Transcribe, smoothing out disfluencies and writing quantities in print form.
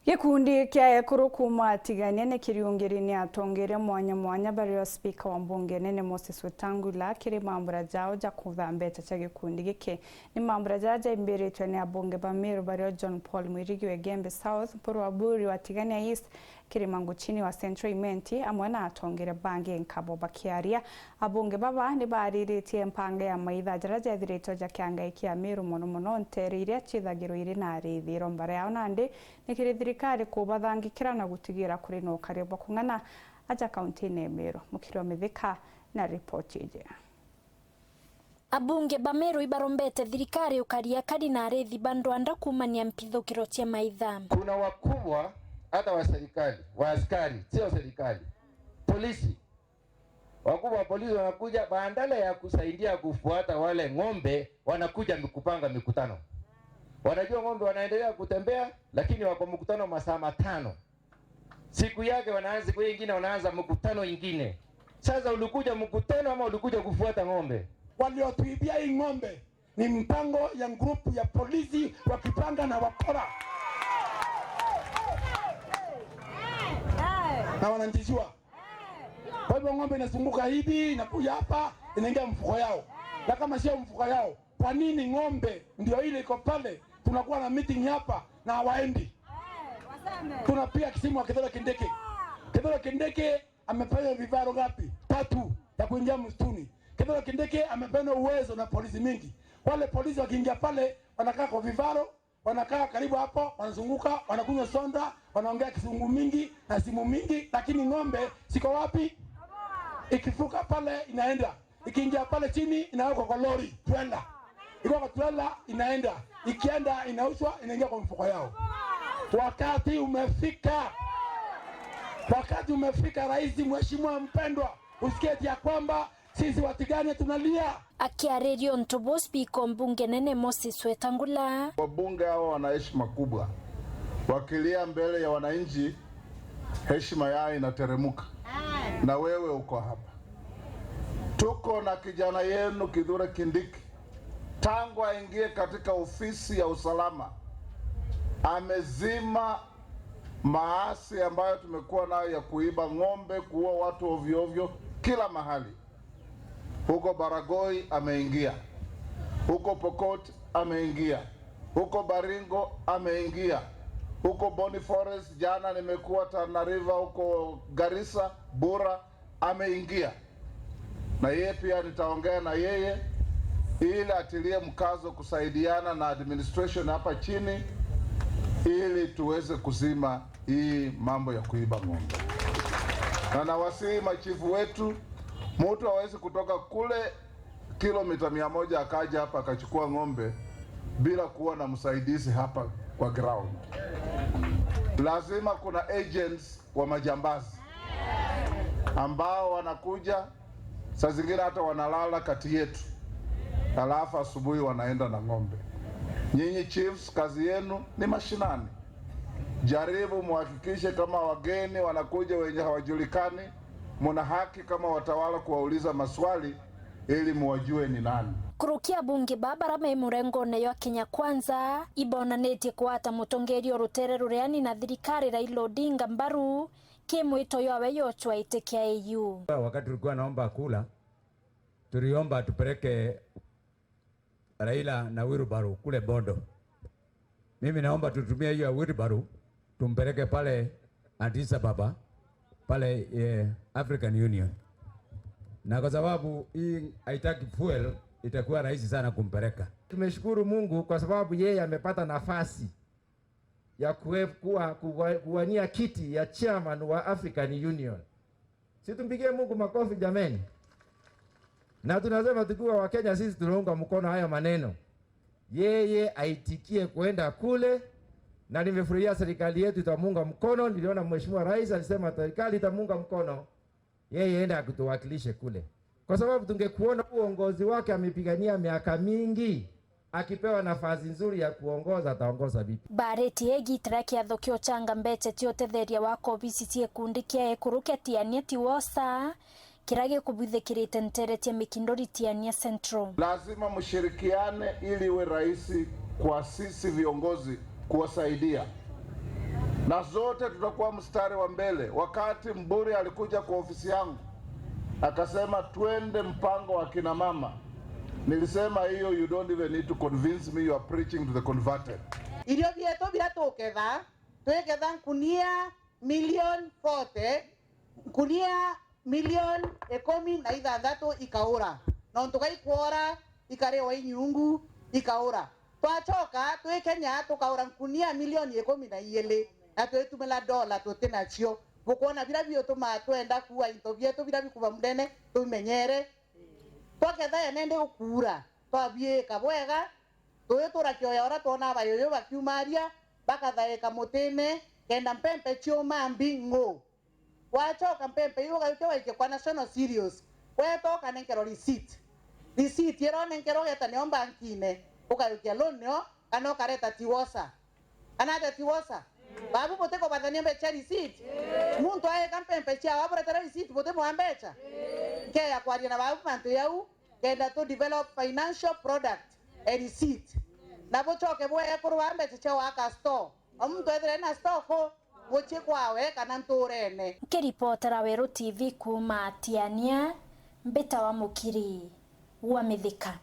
Gikundi kia ekuru kuma atigania ni kiriungirini atongere mwanya bario speaker wa mbunge nene Moses Wetangula kiri mambura jao ja kuthambeta cha gikundi giki ni mambura jaja imbiritwe ni abunge ba Meru bario John Paul Mwirigi wa Gembe South Puru Waburi wa Tigania East kiri manguchini wa Central Imenti amwe na atongere bange nkabo bakiaria abunge baba ni bariritie mpange ya maitha jaraja thirito ja kianga ikia Meru muno nteri iria chithagiro iri na arithiro mbare yao nandi nikiri thirikari kubathangikira na gutigira kuri no karebo kung'ana aja kaunti-ini Meru mukiro mithika na ripoti ije. Abunge ba Meru ibarombete thirikari ukaria kadi na arithi bandwanda kumania mpithukiro cia maitha. Kuna wakubwa hata wa serikali, wa askari, sio serikali, polisi. Wakubwa wa polisi wanakuja badala ya kusaidia kufuata wale ng'ombe, wanakuja kupanga mikutano. Wanajua ng'ombe wanaendelea kutembea lakini wako mkutano masaa 5. Siku yake wanaanza, siku nyingine wanaanza mkutano nyingine. Sasa ulikuja mkutano ama ulikuja kufuata ng'ombe? Waliotuibia hii ng'ombe ni mpango ya grupu ya polisi wakipanga na wakora. Na wananjishua. Kwa hivyo ng'ombe inazunguka hivi, inakuja hapa, inaingia mfuko yao. Na kama sio mfuko yao, kwa nini ng'ombe ndio ile iko pale? Tunakuwa na meeting hapa na hawaendi. Tunapiga kisimu wa Kithure Kindiki. Kithure Kindiki amepewa vivaro ngapi? 3 ya kuingia msituni. Kithure Kindiki amepewa uwezo na polisi mingi. Wale polisi wakiingia pale wanakaa kwa vivaro, wanakaa karibu hapo, wanazunguka, wanakunywa sonda, wanaongea kisungu mingi na simu mingi, lakini ng'ombe siko wapi? Ikifuka pale inaenda. Ikiingia pale chini inawekwa kwa lori, trailer. Iko kwa trailer inaenda. Ikienda inauzwa inaingia kwa mfuko yao. Wakati umefika. Wakati umefika rais mheshimiwa mpendwa. Usikie ya kwamba sisi Watigania tunalia. Akiarerio Ntobo speaker mbunge nene Moses Wetangula. Wabunge hao wana heshima kubwa. Wakilia mbele ya wananchi heshima yao inateremuka. Na wewe uko hapa. Tuko na kijana yenu Kithure Kindiki. Tangu aingie katika ofisi ya usalama amezima maasi ambayo tumekuwa nayo ya kuiba ng'ombe, kuua watu ovyo ovyo kila mahali. Huko Baragoi ameingia, huko Pokot ameingia, huko Baringo ameingia, huko Boni Forest jana nimekuwa Tana River, huko Garissa, Bura ameingia. Na yeye pia nitaongea na yeye ili atilie mkazo kusaidiana na administration hapa chini ili tuweze kuzima hii mambo ya kuiba ng'ombe. Na nawasihi machifu wetu, mtu hawezi kutoka kule kilomita 100 akaja hapa akachukua ng'ombe bila kuwa na msaidizi hapa kwa ground. Lazima kuna agents wa majambazi ambao wanakuja, saa zingine hata wanalala kati yetu, alafu asubuhi wanaenda na ng'ombe. Nyinyi chiefs kazi yenu ni mashinani. Jaribu muhakikishe kama wageni wanakuja wenye hawajulikani, muna haki kama watawala kuwauliza maswali ili muwajue ni nani. Kurukia bunge babara me murengo ne yo Kenya Kwanza ibonanete kwata mutongerio rutere rureani na thirikari Raila Odinga mbaru kimwito yawe yochwa itekia AU. Wakati tulikuwa naomba kula tuliomba tupeleke Raila na wheelbarrow kule Bondo. Mimi naomba tutumie hiyo wheelbarrow tumpeleke pale Addis Ababa pale African Union. Na kwa sababu hii haitaki fuel itakuwa rahisi sana kumpeleka. Tumeshukuru Mungu kwa sababu yeye amepata nafasi ya kuwania kiti ya chairman wa African Union. Si tumpigie Mungu makofi jameni. Na tunasema tukiwa wa Kenya sisi tunaunga mkono haya maneno. Yeye aitikie kwenda kule na nimefurahia serikali yetu itamunga mkono. Niliona mheshimiwa rais alisema serikali itamunga mkono. Yeye enda akutuwakilishe kule. Kwa sababu tungekuona uongozi wake amepigania miaka mingi. Akipewa nafasi nzuri ya kuongoza ataongoza vipi? Bareti egi traki ya thokio changa mbete tiotetheria wako visitie kundikia ekuruke tianieti wosa. Kirage kubithikirite nteretie mikindori tiania Central. Lazima mshirikiane ili iwe rahisi kwa sisi viongozi kuwasaidia. na zote tutakuwa mstari wa mbele. Wakati Mburi alikuja kwa ofisi yangu akasema twende mpango wa kina mama, nilisema hiyo, you don't even need to convince me, you are preaching to the converted. Irio vyetu viratoketha tweketha nkunia milioni 40, nkunia milioni 16 ikaura na tukaikuora ikarewa inyungu ikaura. Twachoka twi Kenya tukaura nkunia milioni 12 na twetumela dola tutinacio bukuona vira biotuma twenda kuwa into vyetu vira bikuva mudene tumenyere twaketha nende ukura twabieka bwega tuitura kioya ora tuona abayoyo bakiumaria bakathaeka mutine kenda mpempe chioma mbingo wachoka mpempe yuga yuke kwa national serious wetoka nenkero receipt yero nenkero geta ne bankine ukayukia lonyo kana kareta tiwosa anata tiwosa babu bote ko badania becha receipt muntu aye kampempe cha wabora tara receipt bote moambecha ke ya kwaria na babu mantu yau kenda to develop financial product a receipt na bochoke bwe kurwambe cha waka store omuntu ethre na store ko boche kwawe kana nturene. Kiripotera Weru TV kuma Tiania Mbita wa Mukiri wa Mithika.